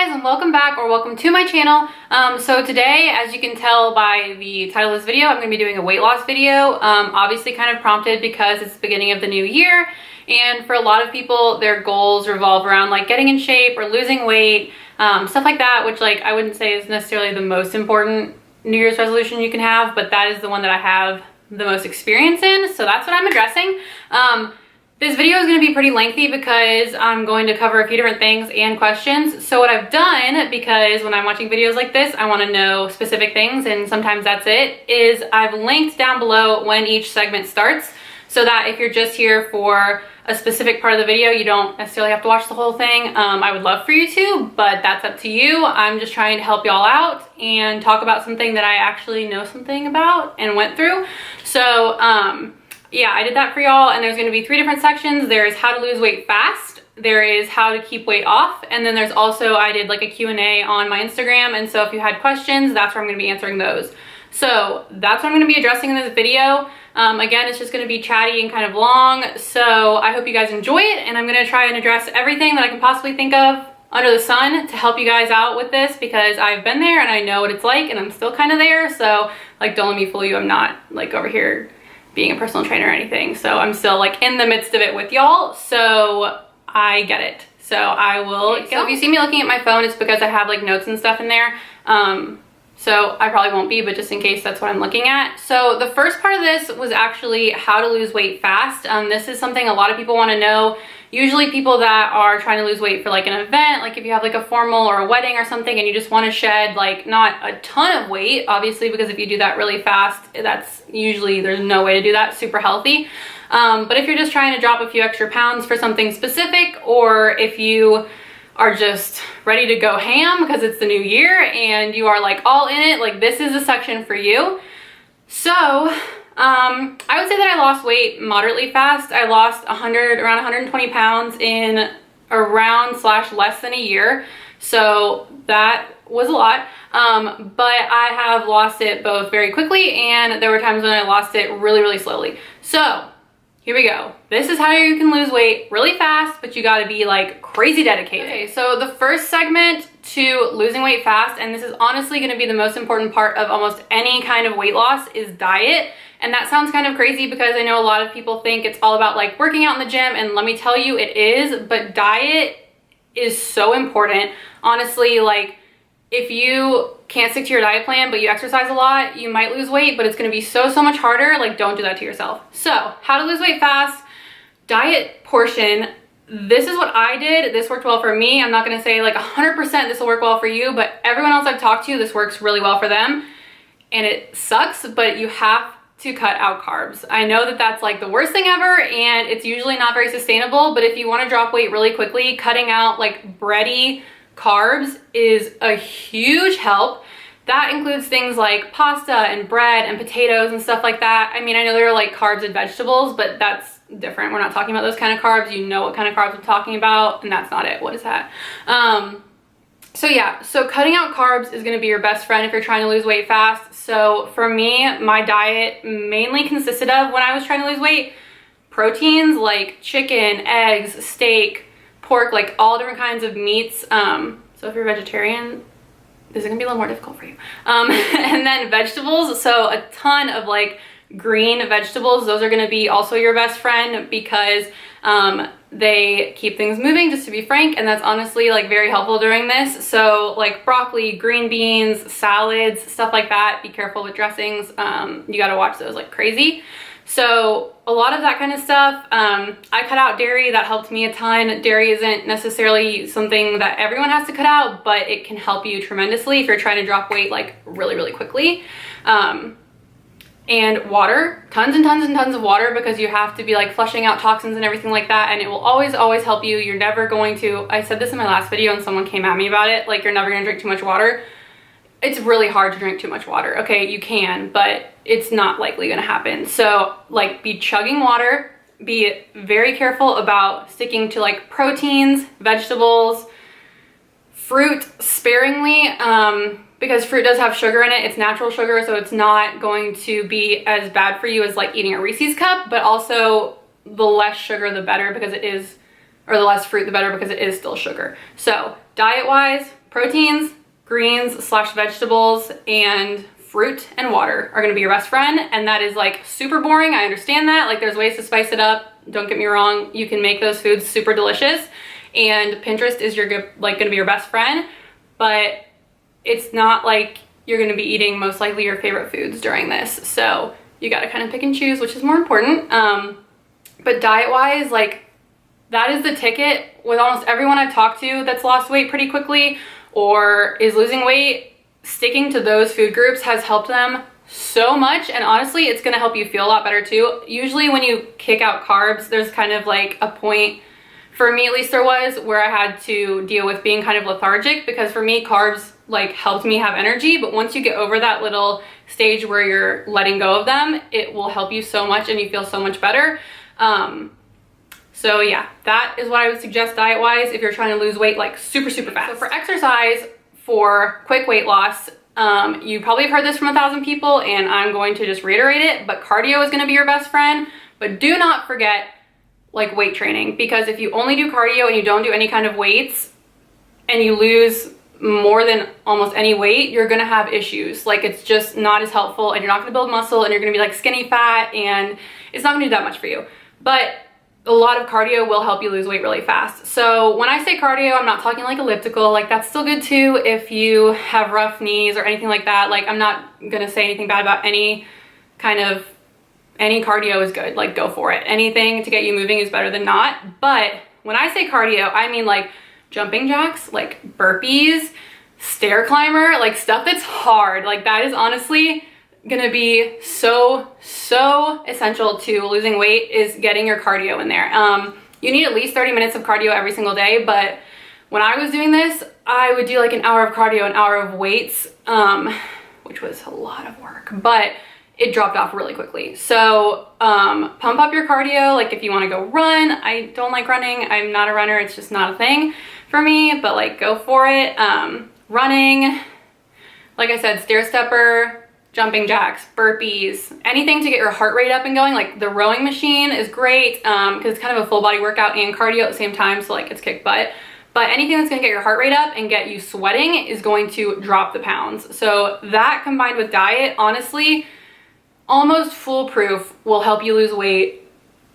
guys, and welcome back or welcome to my channel. So today, as you can tell by the title of this video, I'm going to be doing a weight loss video. Obviously kind of prompted because it's the beginning of the new year, and for a lot of people their goals revolve around like getting in shape or losing weight, stuff like that, which like I wouldn't say is necessarily the most important New Year's resolution you can have, but that is the one that I have the most experience in, so that's what I'm addressing. This video is going to be pretty lengthy because I'm going to cover a few different things and questions. So what I've done, because when I'm watching videos like this, I want to know specific things, and sometimes that's it, is I've linked down below when each segment starts, so that if you're just here for a specific part of the video, you don't necessarily have to watch the whole thing. I would love for you to, but that's up to you. I'm just trying to help y'all out and talk about something that I actually know something about and went through. So, yeah, I did that for y'all, and there's going to be 3 different sections. There's how to lose weight fast, there is how to keep weight off, and then there's also, I did like a Q&A on my Instagram, and so if you had questions, that's where I'm going to be answering those. So that's what I'm going to be addressing in this video. Again, it's just going to be chatty and kind of long, so I hope you guys enjoy it, and I'm going to try and address everything that I can possibly think of under the sun to help you guys out with this, because I've been there and I know what it's like, and I'm still kind of there. So like, don't let me fool you, I'm not like over here being a personal trainer or anything. So I'm still like in the midst of it with y'all, so I get it. So I will go. So if you see me looking at my phone, it's because I have like notes and stuff in there. So I probably won't be, but just in case, that's what I'm looking at. So the first part of this was actually how to lose weight fast. This is something a lot of people want to know. Usually people that are trying to lose weight for like an event, like if you have like a formal or a wedding or something and you just want to shed like not a ton of weight, obviously, because if you do that really fast, that's usually, there's no way to do that super healthy. But if you're just trying to drop a few extra pounds for something specific, or if you are just ready to go ham because it's the new year and you are like all in it, like this is a section for you. So I would say that I lost weight moderately fast. I lost around 120 pounds in around / less than a year. So that was a lot. But I have lost it both very quickly, and there were times when I lost it really, really slowly. So here we go. This is how you can lose weight really fast, but you gotta be like crazy dedicated. Okay, so the first segment to losing weight fast, and this is honestly gonna be the most important part of almost any kind of weight loss, is diet. And that sounds kind of crazy because I know a lot of people think it's all about like working out in the gym, and let me tell you, it is, but diet is so important. Honestly, like if you can't stick to your diet plan, but you exercise a lot, you might lose weight, but it's gonna be so much harder. Like, don't do that to yourself. So how to lose weight fast, diet portion. This is what I did. This worked well for me. I'm not gonna say like 100% this will work well for you, but everyone else I've talked to, this works really well for them. And it sucks, but you have to cut out carbs. I know that that's like the worst thing ever, and it's usually not very sustainable, but if you wanna drop weight really quickly, cutting out like bready carbs is a huge help. That includes things like pasta and bread and potatoes and stuff like that. I mean, I know there are like carbs and vegetables, but that's different. We're not talking about those kind of carbs. You know what kind of carbs I'm talking about, and that's not it. What is that? So yeah, so cutting out carbs is gonna be your best friend if you're trying to lose weight fast. So for me, my diet mainly consisted of, when I was trying to lose weight, proteins like chicken, eggs, steak, pork, like all different kinds of meats. So if you're vegetarian, this is gonna be a little more difficult for you. And then vegetables, so a ton of like green vegetables. Those are gonna be also your best friend because they keep things moving, just to be frank, and that's honestly like very helpful during this. So like broccoli, green beans, salads, stuff like that. Be careful with dressings. You gotta watch those like crazy. So a lot of that kind of stuff. I cut out dairy. That helped me a ton. Dairy isn't necessarily something that everyone has to cut out, but it can help you tremendously if you're trying to drop weight like really quickly. And water, tons and tons of water, because you have to be like flushing out toxins and everything like that, and it will always help you. You're never going to, I said this in my last video and someone came at me about it, like you're never gonna drink too much water. It's really hard to drink too much water. Okay, you can, but it's not likely gonna happen. So like, be chugging water, be very careful about sticking to like proteins, vegetables, fruit sparingly, because fruit does have sugar in it. It's natural sugar, so it's not going to be as bad for you as like eating a Reese's cup, but also the less sugar the better, because it is, or the less fruit the better, because it is still sugar. So diet wise, proteins, greens slash vegetables, and fruit and water are gonna be your best friend. And that is like super boring. I understand that. Like there's ways to spice it up. Don't get me wrong. You can make those foods super delicious, and Pinterest is gonna be your best friend, but it's not like you're gonna be eating most likely your favorite foods during this. So you gotta kind of pick and choose which is more important. But diet-wise, like that is the ticket with almost everyone I've talked to that's lost weight pretty quickly or is losing weight. Sticking to those food groups has helped them so much, and honestly it's gonna help you feel a lot better too. Usually when you kick out carbs, there's kind of like a point, for me at least there was, where I had to deal with being kind of lethargic, because for me carbs like helped me have energy, but once you get over that little stage where you're letting go of them, it will help you so much and you feel so much better. So yeah, that is what I would suggest diet wise if you're trying to lose weight like super fast. So for exercise, for quick weight loss, you probably have heard this from 1,000 people, and I'm going to just reiterate it, but cardio is gonna be your best friend. But do not forget like weight training, because if you only do cardio and you don't do any kind of weights and you lose more than almost any weight, you're gonna have issues. Like it's just not as helpful, and you're not gonna build muscle, and you're gonna be like skinny fat, and it's not gonna do that much for you. But a lot of cardio will help you lose weight really fast. So when I say cardio, I'm not talking like elliptical. Like that's still good too if you have rough knees or anything like that. Like I'm not gonna say anything bad about any cardio is good. Like go for it. Anything to get you moving is better than not. But when I say cardio, I mean like jumping jacks, like burpees, stair climber, like stuff that's hard. Like that is honestly gonna be so essential to losing weight, is getting your cardio in there. You need at least 30 minutes of cardio every single day, but when I was doing this, I would do like an hour of cardio, an hour of weights, which was a lot of work, but it dropped off really quickly. So pump up your cardio. Like if you want to go run, I don't like running, I'm not a runner, it's just not a thing for me, but like go for it. Running, like I said, stair stepper, jumping jacks, burpees, anything to get your heart rate up and going. Like the rowing machine is great because it's kind of a full body workout and cardio at the same time, so like it's kick butt. But anything that's gonna get your heart rate up and get you sweating is going to drop the pounds. So that combined with diet, honestly, almost foolproof, will help you lose weight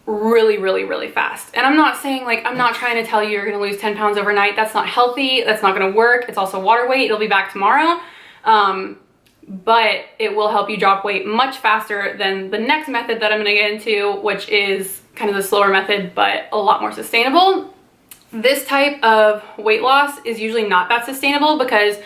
really fast. And I'm not saying, like, I'm not trying to tell you you're gonna lose 10 pounds overnight. That's not healthy, that's not gonna work. It's also water weight, it'll be back tomorrow. But it will help you drop weight much faster than the next method that I'm gonna get into, which is kind of the slower method, but a lot more sustainable. This type of weight loss is usually not that sustainable because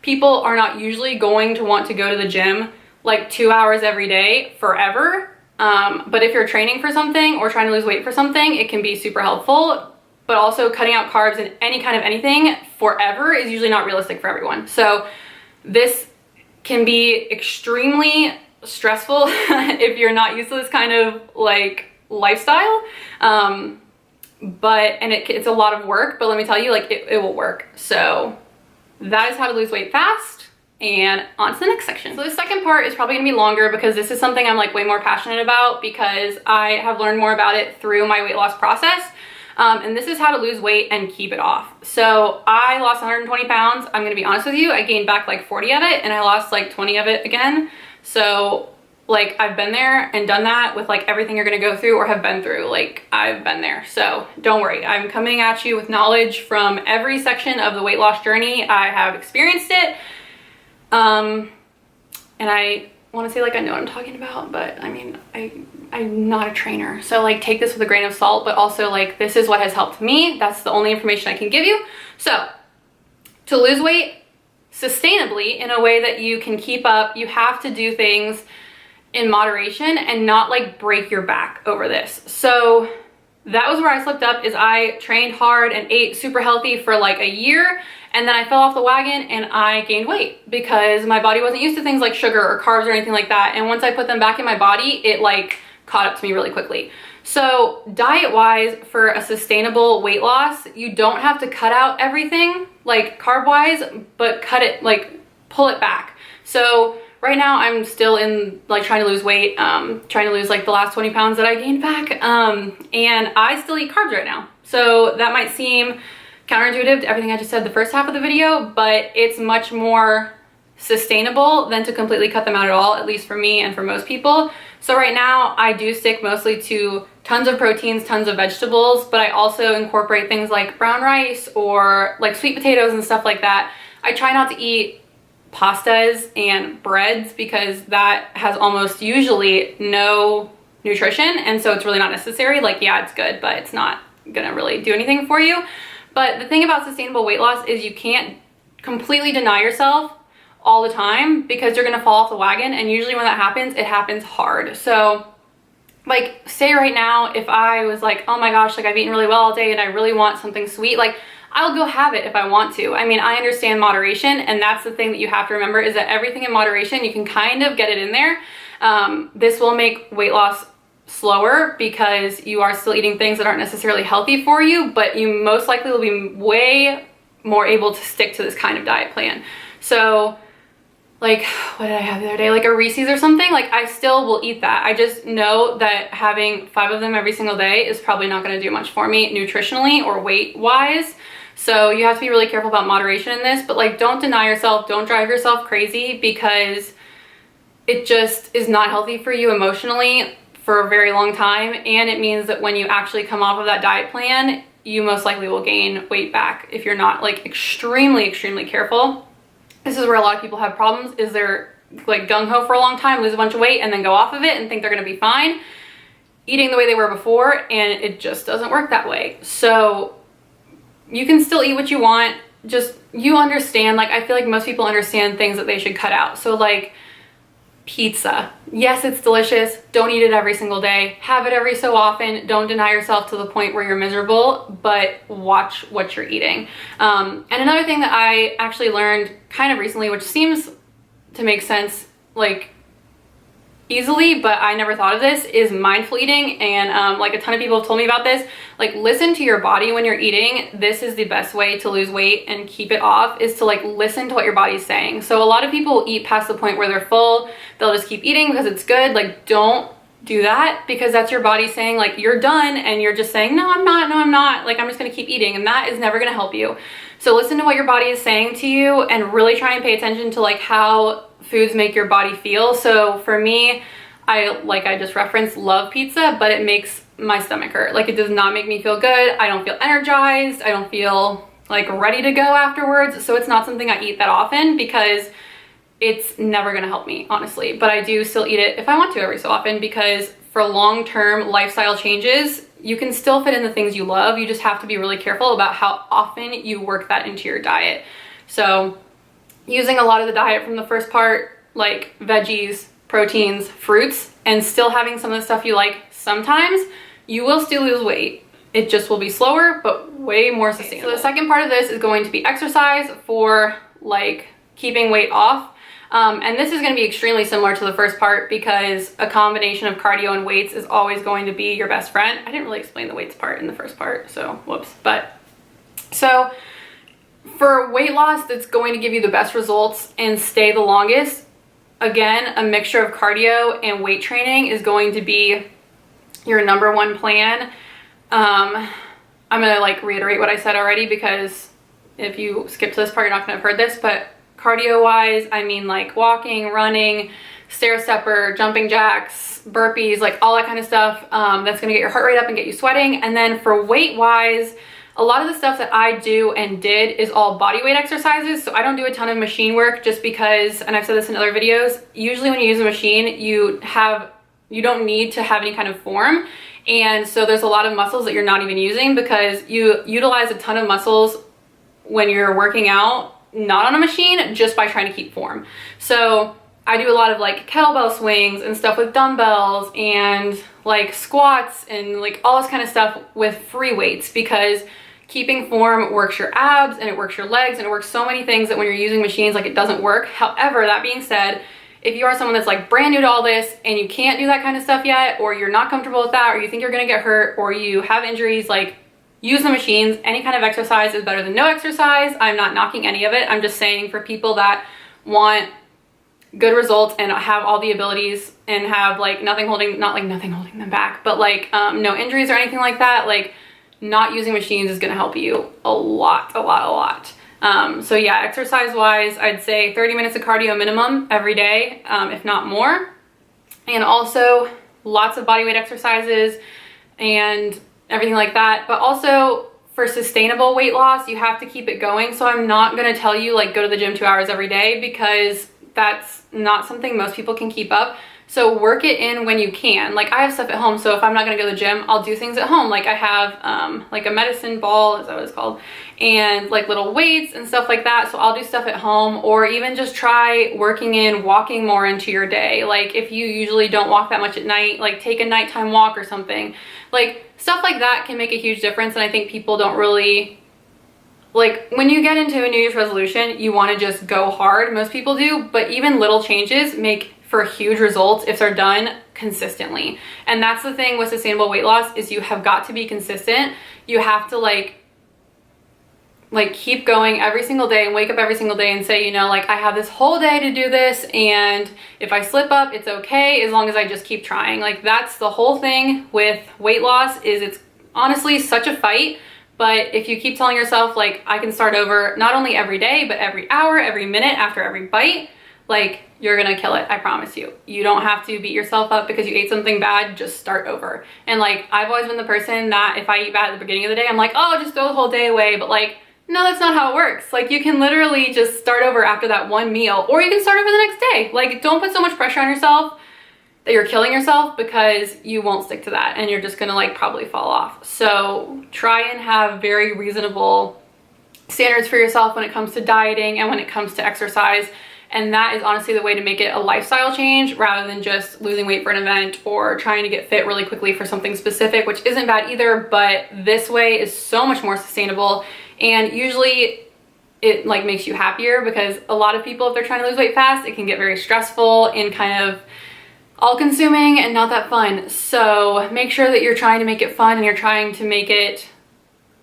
people are not usually going to want to go to the gym like 2 hours every day forever. But if you're training for something or trying to lose weight for something, it can be super helpful. But also cutting out carbs and any kind of anything forever is usually not realistic for everyone. So this can be extremely stressful if you're not used to this kind of like lifestyle. It's a lot of work, but let me tell you, like it will work. So that is how to lose weight fast. And on to the next section. So the second part is probably gonna be longer because this is something I'm like way more passionate about because I have learned more about it through my weight loss process. And this is how to lose weight and keep it off. So I lost 120 pounds. I'm gonna be honest with you, I gained back like 40 of it and I lost like 20 of it again. So like I've been there and done that with like everything you're gonna go through or have been through. Like I've been there, so don't worry. I'm coming at you with knowledge from every section of the weight loss journey. I have experienced it. And I want to say like I know what I'm talking about, but I mean, I'm not a trainer. So like take this with a grain of salt, but also like this is what has helped me. That's the only information I can give you. So to lose weight sustainably in a way that you can keep up, you have to do things in moderation and not like break your back over this. So that was where I slipped up, is I trained hard and ate super healthy for like a year, and then I fell off the wagon and I gained weight because my body wasn't used to things like sugar or carbs or anything like that. And once I put them back in my body, it like caught up to me really quickly. So diet wise, for a sustainable weight loss, you don't have to cut out everything like carb wise, but cut it, like pull it back. So right now I'm still in like trying to lose weight, trying to lose like the last 20 pounds that I gained back. And I still eat carbs right now. So that might seem counterintuitive to everything I just said the first half of the video, but it's much more sustainable than to completely cut them out at all, at least for me and for most people. So right now I do stick mostly to tons of proteins, tons of vegetables, but I also incorporate things like brown rice or like sweet potatoes and stuff like that. I try not to eat pastas and breads because that has almost usually no nutrition, and so it's really not necessary. Like, yeah, it's good, but it's not gonna really do anything for you. But the thing about sustainable weight loss is you can't completely deny yourself all the time because you're gonna fall off the wagon, and usually when that happens, it happens hard. So like, say right now, if I was like, oh my gosh, like I've eaten really well all day and I really want something sweet, like I'll go have it if I want to. I mean, I understand moderation, and that's the thing that you have to remember, is that everything in moderation, you can kind of get it in there. This will make weight loss slower because you are still eating things that aren't necessarily healthy for you, but you most likely will be way more able to stick to this kind of diet plan. So like, what did I have the other day? Like a Reese's or something. Like, I still will eat that. I just know that having 5 of them every single day is probably not going to do much for me nutritionally or weight wise. So you have to be really careful about moderation in this, but like, don't deny yourself, don't drive yourself crazy, because it just is not healthy for you emotionally for a very long time. And it means that when you actually come off of that diet plan, you most likely will gain weight back if you're not like extremely careful. This is where a lot of people have problems, is they're like gung-ho for a long time, lose a bunch of weight, and then go off of it and think they're gonna be fine eating the way they were before, and it just doesn't work that way. So you can still eat what you want, just you understand, like I feel like most people understand things that they should cut out. So like pizza, yes, it's delicious, don't eat it every single day, have it every so often, don't deny yourself to the point where you're miserable, but watch what you're eating. And another thing that I actually learned kind of recently, which seems to make sense like easily, but I never thought of this, is mindful eating. And like a ton of people have told me about this. Like, listen to your body when you're eating. This is the best way to lose weight and keep it off, is to like listen to what your body's saying. So a lot of people will eat past the point where they're full, they'll just keep eating because it's good. Like, don't do that, because that's your body saying like you're done, and you're just saying no, I'm not, like I'm just gonna keep eating, and that is never gonna help you. So listen to what your body is saying to you, and really try and pay attention to like how foods make your body feel. So for me, like I just referenced, love pizza, but it makes my stomach hurt. Like, it does not make me feel good. I don't feel energized. I don't feel like ready to go afterwards. So it's not something I eat that often, because it's never gonna help me, honestly. But I do still eat it if I want to every so often, because for long-term lifestyle changes, you can still fit in the things you love. You just have to be really careful about how often you work that into your diet. So using a lot of the diet from the first part, like veggies, proteins, fruits, and still having some of the stuff you like sometimes, you will still lose weight. It just will be slower, but way more sustainable. So the second part of this is going to be exercise for like keeping weight off. And this is going to be extremely similar to the first part, because a combination of cardio and weights is always going to be your best friend. I didn't really explain the weights part in the first part, so whoops. But so for weight loss that's going to give you the best results and stay the longest, again, a mixture of cardio and weight training is going to be your number one plan. I'm gonna like reiterate what I said already, because if you skip to this part, you're not gonna have heard this, but cardio wise, I mean like walking, running, stair stepper, jumping jacks, burpees, like all that kind of stuff. That's gonna get your heart rate up and get you sweating. And then for weight wise, a lot of the stuff that I do and did is all body weight exercises. So I don't do a ton of machine work, just because, and I've said this in other videos, usually when you use a machine, you don't need to have any kind of form. And so there's a lot of muscles that you're not even using, because you utilize a ton of muscles when you're working out, not on a machine, just by trying to keep form. So I do a lot of like kettlebell swings and stuff with dumbbells, and like squats and like all this kind of stuff with free weights, because keeping form works your abs and it works your legs and it works so many things that when you're using machines, like it doesn't work. However, that being said, if you are someone that's like brand new to all this and you can't do that kind of stuff yet, or you're not comfortable with that, or you think you're gonna get hurt, or you have injuries, like use the machines. Any kind of exercise is better than no exercise. I'm not knocking any of it. I'm just saying, for people that want good results and have all the abilities and have like nothing holding them back, but like no injuries or anything like that, like not using machines is going to help you a lot. So yeah, exercise wise, I'd say 30 minutes of cardio minimum every day, if not more. And also lots of body weight exercises and everything like that. But also for sustainable weight loss, you have to keep it going. So I'm not going to tell you like go to the gym 2 hours every day, because that's not something most people can keep up. So work it in when you can. Like I have stuff at home, so if I'm not gonna go to the gym, I'll do things at home. Like I have like a medicine ball, is that what it's called? And like little weights and stuff like that. So I'll do stuff at home, or even just try working in walking more into your day. Like if you usually don't walk that much at night, like take a nighttime walk or something. Like stuff like that can make a huge difference. And I think people don't really, like when you get into a New Year's resolution, you wanna just go hard. Most people do, but even little changes make for huge results if they're done consistently. And that's the thing with sustainable weight loss, is you have got to be consistent. You have to like keep going every single day and wake up every single day and say, you know, like I have this whole day to do this, and if I slip up, it's okay as long as I just keep trying. Like that's the whole thing with weight loss, is it's honestly such a fight. But if you keep telling yourself like I can start over, not only every day, but every hour, every minute, after every bite, like you're gonna kill it, I promise you. You don't have to beat yourself up because you ate something bad, just start over. And like, I've always been the person that if I eat bad at the beginning of the day, I'm like, oh, just throw the whole day away. But like, no, that's not how it works. Like you can literally just start over after that one meal, or you can start over the next day. Like don't put so much pressure on yourself that you're killing yourself, because you won't stick to that and you're just gonna like probably fall off. So try and have very reasonable standards for yourself when it comes to dieting and when it comes to exercise. And that is honestly the way to make it a lifestyle change, rather than just losing weight for an event or trying to get fit really quickly for something specific, which isn't bad either, but this way is so much more sustainable. And usually it like makes you happier, because a lot of people, if they're trying to lose weight fast, it can get very stressful and kind of all consuming and not that fun. So make sure that you're trying to make it fun and you're trying to make it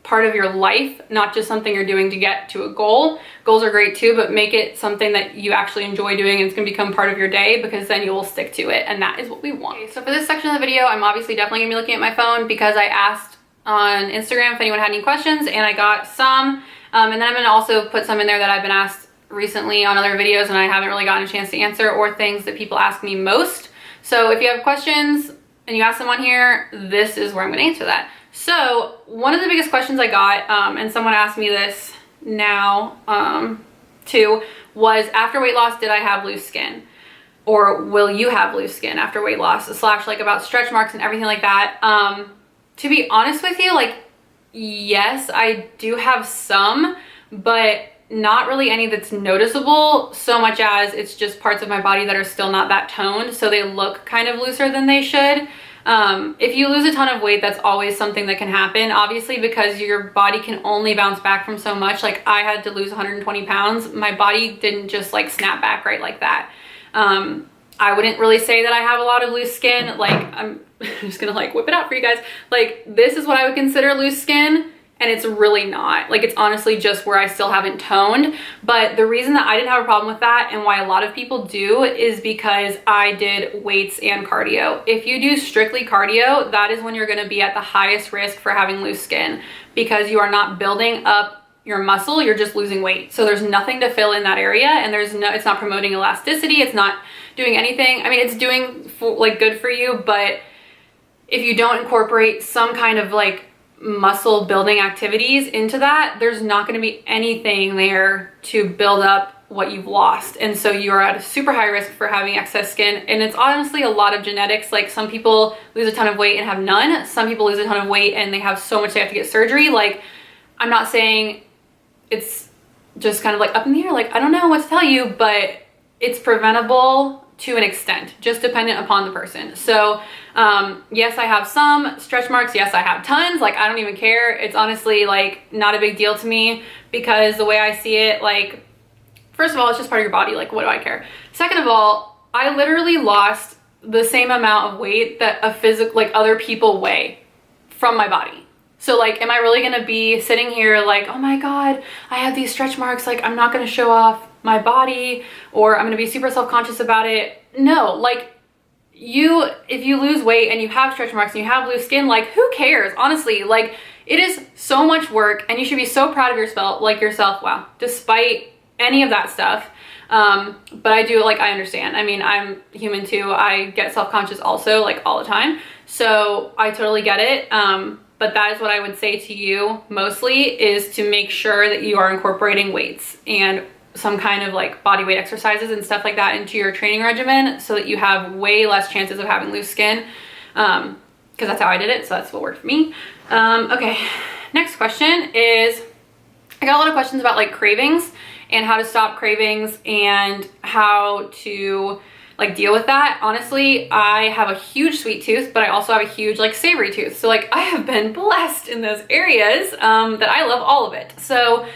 part of your life, not just something you're doing to get to a goal. Goals are great too, but make it something that you actually enjoy doing, and it's gonna become part of your day, because then you will stick to it, and that is what we want. Okay, so for this section of the video, I'm obviously definitely gonna be looking at my phone, because I asked on Instagram if anyone had any questions, and I got some. And then I'm gonna also put some in there that I've been asked recently on other videos and I haven't really gotten a chance to answer, or things that people ask me most. So if you have questions and you ask them on here, this is where I'm gonna answer that. So one of the biggest questions I got, and someone asked me this now too, was after weight loss, did I have loose skin? Or will you have loose skin after weight loss? Slash like about stretch marks and everything like that. To be honest with you, like, yes, I do have some, but not really any that's noticeable, so much as it's just parts of my body that are still not that toned, so they look kind of looser than they should. If you lose a ton of weight, that's always something that can happen, obviously, because your body can only bounce back from so much. Like I had to lose 120 pounds. My body didn't just like snap back right like that. I wouldn't really say that I have a lot of loose skin. Like I'm just gonna like whip it out for you guys. Like this is what I would consider loose skin, and it's really not. Like it's honestly just where I still haven't toned. But the reason that I didn't have a problem with that, and why a lot of people do, is because I did weights and cardio. If you do strictly cardio, that is when you're gonna be at the highest risk for having loose skin, because you are not building up your muscle, you're just losing weight. So there's nothing to fill in that area, and it's not promoting elasticity, it's not doing anything. I mean, it's doing like good for you, but if you don't incorporate some kind of like muscle building activities into that, there's not going to be anything there to build up what you've lost. And so you are at a super high risk for having excess skin. And it's honestly a lot of genetics. Like some people lose a ton of weight and have none. Some people lose a ton of weight and they have so much they have to get surgery. Like I'm not saying it's just kind of like up in the air. Like I don't know what to tell you, but it's preventable to an extent, just dependent upon the person. So yes, I have some stretch marks. Yes, I have tons. Like I don't even care. It's honestly like not a big deal to me, because the way I see it, like, first of all, it's just part of your body. Like what do I care? Second of all, I literally lost the same amount of weight that other people weigh from my body. So like, am I really gonna be sitting here like, oh my God, I have these stretch marks, like I'm not gonna show off my body, or I'm gonna be super self-conscious about it? No, like if you lose weight and you have stretch marks and you have loose skin, like who cares? Honestly, like It is so much work, and you should be so proud of yourself, wow, despite any of that stuff. But I understand. I mean, I'm human too. I get self-conscious also, like, all the time. So I totally get it. But that is what I would say to you mostly, is to make sure that you are incorporating weights and some kind of like body weight exercises and stuff like that into your training regimen, so that you have way less chances of having loose skin. Because that's how I did it. So that's what worked for me. Okay. Next question is, I got a lot of questions about like cravings and how to stop cravings and how to like deal with that. Honestly, I have a huge sweet tooth, but I also have a huge like savory tooth. So like I have been blessed in those areas that I love all of it. So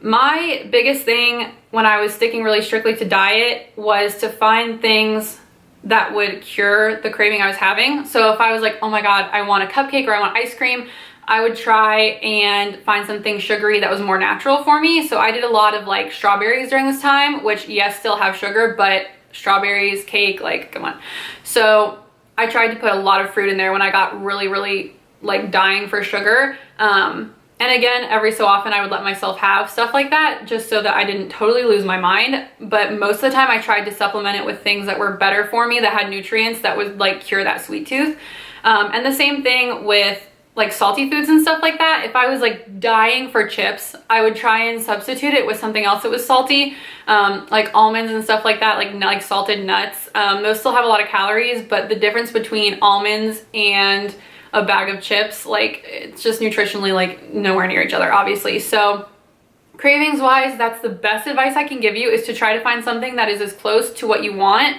my biggest thing when I was sticking really strictly to diet was to find things that would cure the craving I was having. So if I was like, oh my God, I want a cupcake or I want ice cream, I would try and find something sugary that was more natural for me. So I did a lot of like strawberries during this time, which yes, still have sugar, but strawberries, cake, like, come on. So I tried to put a lot of fruit in there when I got really, really like dying for sugar. And again, every so often I would let myself have stuff like that just so that I didn't totally lose my mind. But most of the time I tried to supplement it with things that were better for me, that had nutrients that would like cure that sweet tooth. And the same thing with like salty foods and stuff like that. If I was like dying for chips, I would try and substitute it with something else that was salty, like almonds and stuff like that, like salted nuts. Those still have a lot of calories, but the difference between almonds and a bag of chips, like it's just nutritionally like nowhere near each other, obviously. So cravings wise, that's the best advice I can give you, is to try to find something that is as close to what you want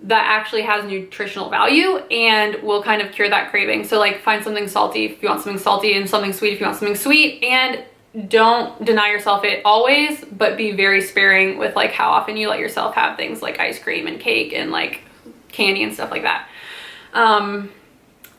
that actually has nutritional value and will kind of cure that craving. So like find something salty if you want something salty, and something sweet if you want something sweet, and don't deny yourself it always, but be very sparing with like how often you let yourself have things like ice cream and cake and like candy and stuff like that.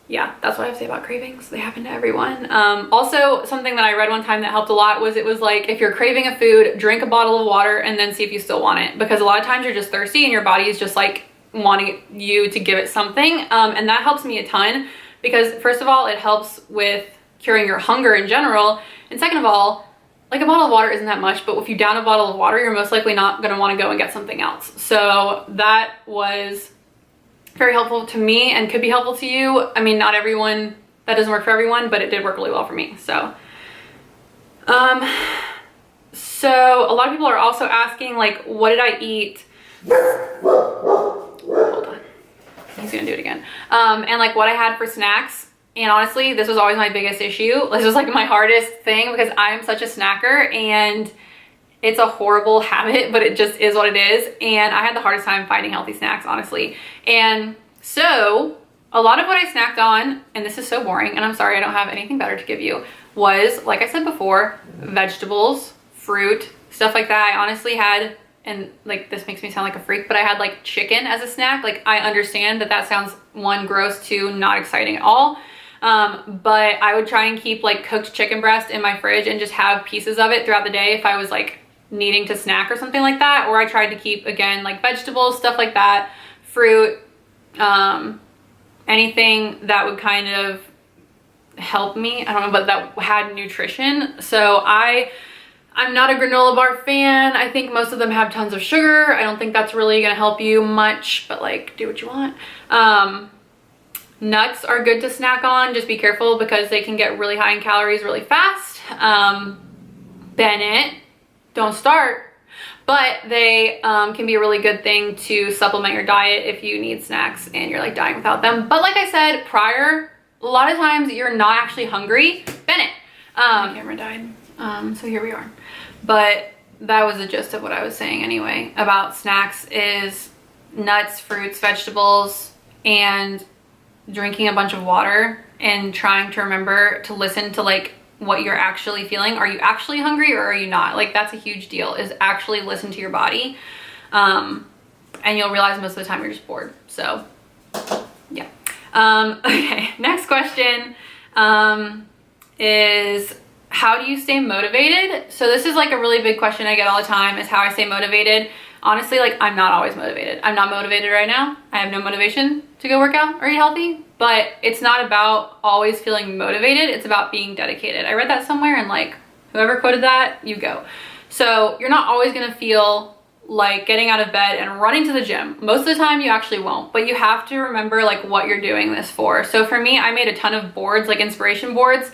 Yeah, that's what I have to say about cravings. They happen to everyone. Also, something that I read one time that helped a lot was, it was like, if you're craving a food, drink a bottle of water and then see if you still want it. Because a lot of times you're just thirsty and your body is just like wanting you to give it something. And that helps me a ton, because first of all, it helps with curing your hunger in general. And second of all, like a bottle of water isn't that much, but if you down a bottle of water, you're most likely not gonna wanna go and get something else. So that was very helpful to me and could be helpful to you. I mean, not everyone, that doesn't work for everyone, but it did work really well for me. So, so a lot of people are also asking like, what did I eat? Hold on, he's gonna do it again. And like what I had for snacks. And honestly, this was always my biggest issue. This was like my hardest thing, because I'm such a snacker and it's a horrible habit, but it just is what it is. And I had the hardest time finding healthy snacks, honestly. And so a lot of what I snacked on, and this is so boring, and I'm sorry I don't have anything better to give you, was, like I said before, vegetables, fruit, stuff like that. I honestly had, and like this makes me sound like a freak, but I had like chicken as a snack. Like I understand that that sounds, one, gross, two, not exciting at all. But I would try and keep like cooked chicken breast in my fridge and just have pieces of it throughout the day if I was like needing to snack or something like that. Or I tried to keep, again, like vegetables, stuff like that, fruit, anything that would kind of help me, I don't know, but that had nutrition. So I'm not a granola bar fan. I think most of them have tons of sugar. I don't think that's really gonna help you much, but like do what you want. Nuts are good to snack on. Just be careful because they can get really high in calories really fast. Bennett, don't start, but they can be a really good thing to supplement your diet if you need snacks and you're like dying without them. But like I said prior, a lot of times you're not actually hungry. Bennett, my camera died, so here we are. But that was the gist of what I was saying anyway about snacks, is nuts, fruits, vegetables, and drinking a bunch of water, and trying to remember to listen to like what you're actually feeling. Are you actually hungry or are you not? Like that's a huge deal, is actually listen to your body. And you'll realize most of the time you're just bored. So yeah. Okay, next question is, how do you stay motivated? So this is like a really big question I get all the time, is how I stay motivated. honestly, like, I'm not always motivated. I'm not motivated right now. I have no motivation to go work out or eat healthy, but it's not about always feeling motivated. It's about being dedicated. I read that somewhere, and like, whoever quoted that, you go. So you're not always gonna feel like getting out of bed and running to the gym. Most of the time you actually won't, but you have to remember like what you're doing this for. So for me, I made a ton of boards, like inspiration boards,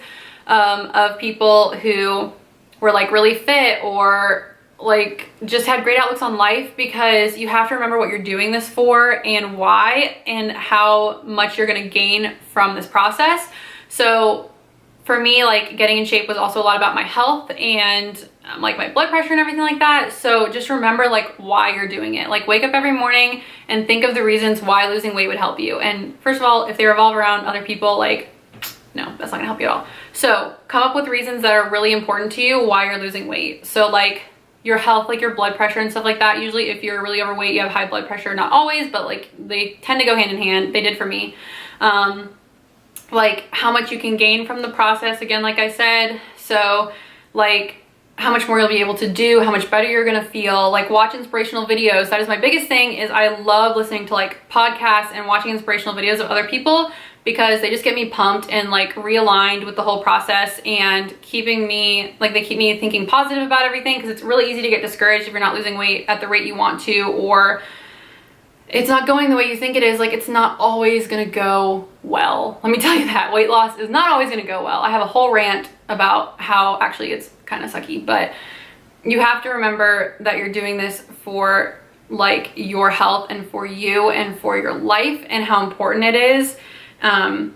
of people who were like really fit or like just had great outlooks on life, because you have to remember what you're doing this for and why and how much you're going to gain from this process. So for me, like, getting in shape was also a lot about my health and like my blood pressure and everything like that. So just remember like why you're doing it. Like, wake up every morning and think of the reasons why losing weight would help you. And first of all, if they revolve around other people, like, no, that's not gonna help you at all. So come up with reasons that are really important to you why you're losing weight. So like your health, like your blood pressure and stuff like that. Usually if you're really overweight, you have high blood pressure. Not always, but like they tend to go hand in hand. They did for me. Like how much you can gain from the process, again, like I said. So like how much more you'll be able to do, how much better you're gonna feel. Like, watch inspirational videos. That is my biggest thing, is I love listening to like podcasts and watching inspirational videos of other people, because they just get me pumped and like realigned with the whole process, and keeping me, like, they keep me thinking positive about everything, because it's really easy to get discouraged if you're not losing weight at the rate you want to, or it's not going the way you think it is. Like, it's not always gonna go well. Let me tell you that. Weight loss is not always gonna go well. I have a whole rant about how actually it's kind of sucky, but you have to remember that you're doing this for like your health and for you and for your life, and how important it is. And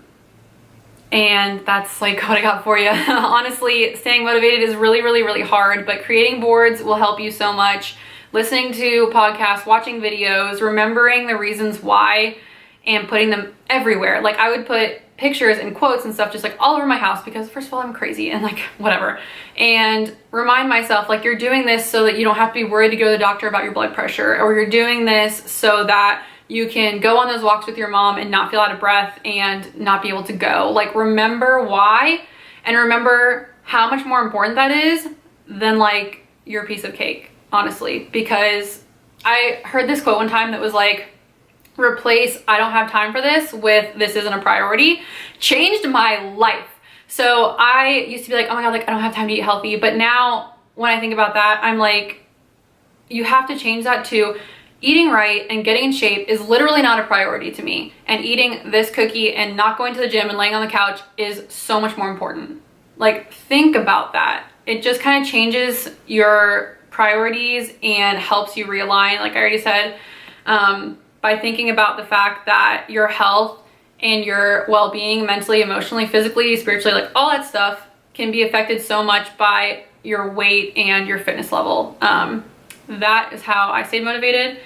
that's like what I got for you. Honestly, staying motivated is really, really, really hard, but creating boards will help you so much. Listening to podcasts, watching videos, remembering the reasons why, and putting them everywhere. Like, I would put pictures and quotes and stuff just like all over my house, because first of all, I'm crazy and like whatever. And remind myself, like, you're doing this so that you don't have to be worried to go to the doctor about your blood pressure, or you're doing this so that you can go on those walks with your mom and not feel out of breath and not be able to go. Like, remember why, and remember how much more important that is than like your piece of cake, honestly. Because I heard this quote one time that was like, replace "I don't have time for this" with "this isn't a priority." Changed my life. So I used to be like, oh my god, like, I don't have time to eat healthy. But now when I think about that, I'm like, you have to change that to eating right and getting in shape is literally not a priority to me. And eating this cookie and not going to the gym and laying on the couch is so much more important. Like, think about that. It just kind of changes your priorities and helps you realign, like I already said, by thinking about the fact that your health and your well-being, mentally, emotionally, physically, spiritually, like all that stuff, can be affected so much by your weight and your fitness level. That is how I stayed motivated,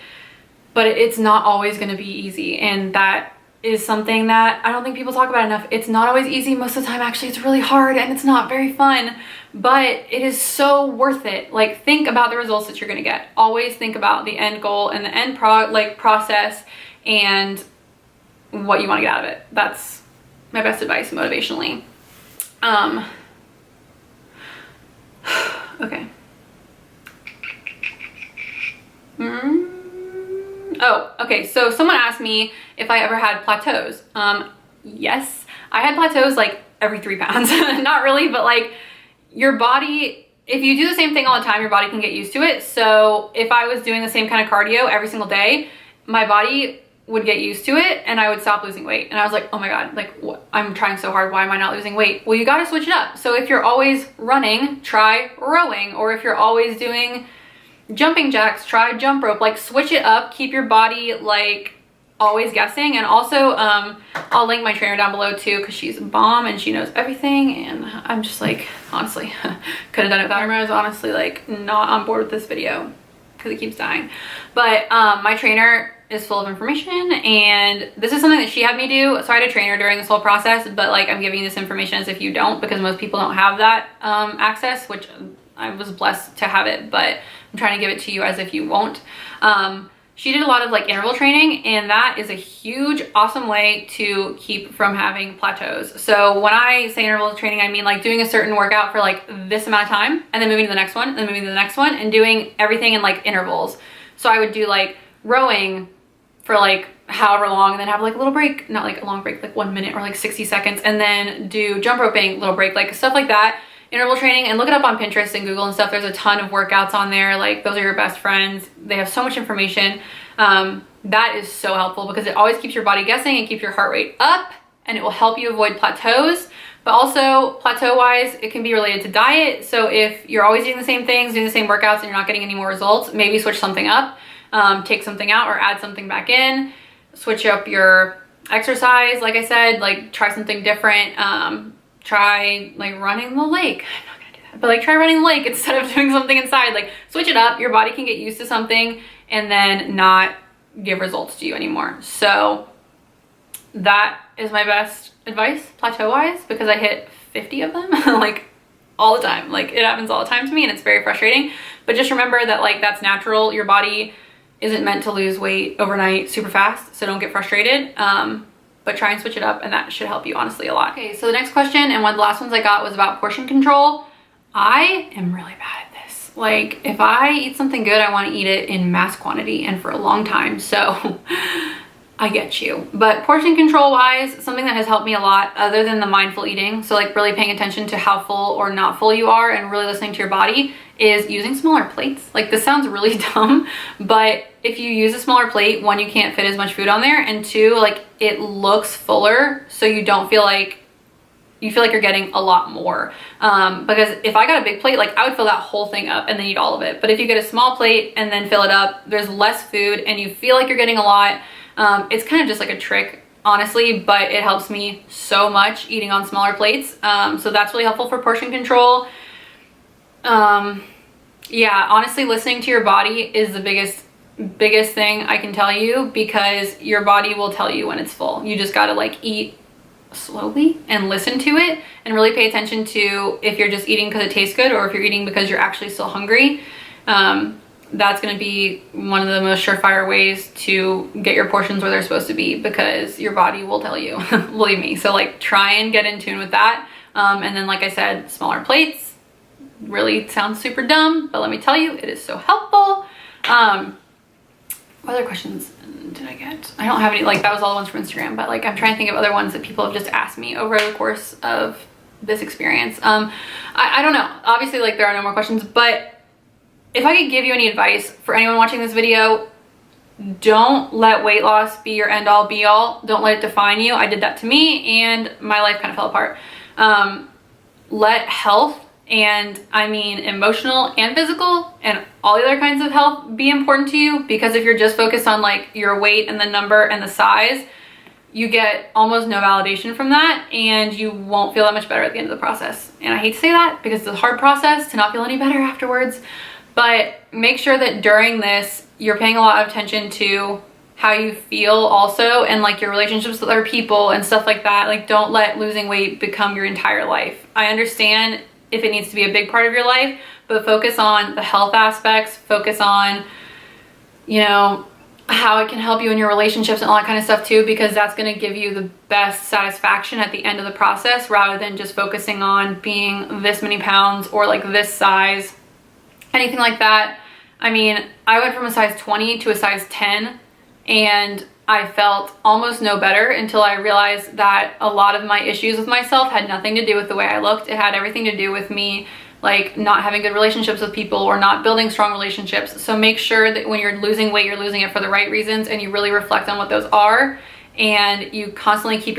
but it's not always going to be easy, and that is something that I don't think people talk about enough. It's not always easy. Most of the time, actually, it's really hard and it's not very fun, but it is so worth it. Like, think about the results that you're going to get. Always think about the end goal and the end process and what you want to get out of it. That's my best advice motivationally. Okay. Oh, okay. So someone asked me if I ever had plateaus. Yes, I had plateaus like every 3 pounds. Not really, but like, your body, if you do the same thing all the time, your body can get used to it. So if I was doing the same kind of cardio every single day, my body would get used to it and I would stop losing weight. And I was like, oh my god, like, what? I'm trying so hard, why am I not losing weight? Well, you got to switch it up. So if you're always running, try rowing. Or if you're always doing jumping jacks, try jump rope. Like, switch it up, keep your body like always guessing. And also I'll link my trainer down below too, because she's a bomb and she knows everything. And I'm just like, honestly, could have done it without her. I was honestly like not on board with this video because it keeps dying. But my trainer is full of information, and this is something that she had me do. So I had a trainer during this whole process, but like, I'm giving you this information as if you don't, because most people don't have that access, which I was blessed to have it, but I'm trying to give it to you as if you won't. She did a lot of like interval training, and that is a huge, awesome way to keep from having plateaus. So when I say interval training, I mean like doing a certain workout for like this amount of time, and then moving to the next one, and then moving to the next one, and doing everything in like intervals. So I would do like rowing for like however long and then have like a little break, not like a long break, like 1 minute or like 60 seconds, and then do jump roping, little break, like stuff like that. Interval training, and look it up on Pinterest and Google and stuff. There's a ton of workouts on there. Like, those are your best friends. They have so much information. That is so helpful because it always keeps your body guessing and keeps your heart rate up, and it will help you avoid plateaus. But also, plateau wise, it can be related to diet. So if you're always doing the same things, doing the same workouts, and you're not getting any more results, maybe switch something up, take something out or add something back in, switch up your exercise. Like I said, like try something different. Try like running the lake. I'm not gonna do that, but like try running the lake instead of doing something inside. Like, switch it up. Your body can get used to something and then not give results to you anymore. So that is my best advice plateau wise, because I hit 50 of them like all the time. Like, it happens all the time to me and it's very frustrating. But just remember that like that's natural. Your body isn't meant to lose weight overnight super fast, so don't get frustrated. But try and switch it up, and that should help you honestly a lot. Okay, so the next question, and one of the last ones I got, was about portion control. I am really bad at this. Like, if I eat something good, I want to eat it in mass quantity and for a long time. So I get you. But portion control wise, something that has helped me a lot, other than the mindful eating, so like really paying attention to how full or not full you are and really listening to your body, is using smaller plates. Like, this sounds really dumb, but if you use a smaller plate, one, you can't fit as much food on there, and two, like, it looks fuller, so you don't feel like, you feel like you're getting a lot more. Because if I got a big plate, like, I would fill that whole thing up and then eat all of it. But if you get a small plate and then fill it up, there's less food and you feel like you're getting a lot. It's kind of just like a trick, honestly, but it helps me so much eating on smaller plates. So that's really helpful for portion control. Yeah, honestly, listening to your body is the biggest thing I can tell you, because your body will tell you when it's full. You just gotta like eat slowly and listen to it and really pay attention to if you're just eating because it tastes good or if you're eating because you're actually still hungry. That's going to be one of the most surefire ways to get your portions where they're supposed to be, because your body will tell you, believe me. So like, try and get in tune with that. And then, like I said, smaller plates really sounds super dumb, but let me tell you, it is so helpful. What other questions did I get? I don't have any, like, that was all the ones from Instagram, but like, I'm trying to think of other ones that people have just asked me over the course of this experience. I don't know. Obviously, like, there are no more questions, but if I could give you any advice for anyone watching this video, don't let weight loss be your end all be all. Don't let it define you. I did that to me and my life kind of fell apart. Let health, and I mean emotional and physical and all the other kinds of health, be important to you, because if you're just focused on like your weight and the number and the size, you get almost no validation from that and you won't feel that much better at the end of the process. And I hate to say that because it's a hard process to not feel any better afterwards, but make sure that during this, you're paying a lot of attention to how you feel also, and like your relationships with other people and stuff like that. Like, don't let losing weight become your entire life. I understand if it needs to be a big part of your life, but focus on the health aspects, focus on, you know, how it can help you in your relationships and all that kind of stuff too, because that's going to give you the best satisfaction at the end of the process, rather than just focusing on being this many pounds or like this size, anything like that. I mean, I went from a size 20 to a size 10 and I felt almost no better until I realized that a lot of my issues with myself had nothing to do with the way I looked. It had everything to do with me like not having good relationships with people or not building strong relationships. So make sure that when you're losing weight, you're losing it for the right reasons, and you really reflect on what those are, and you constantly keep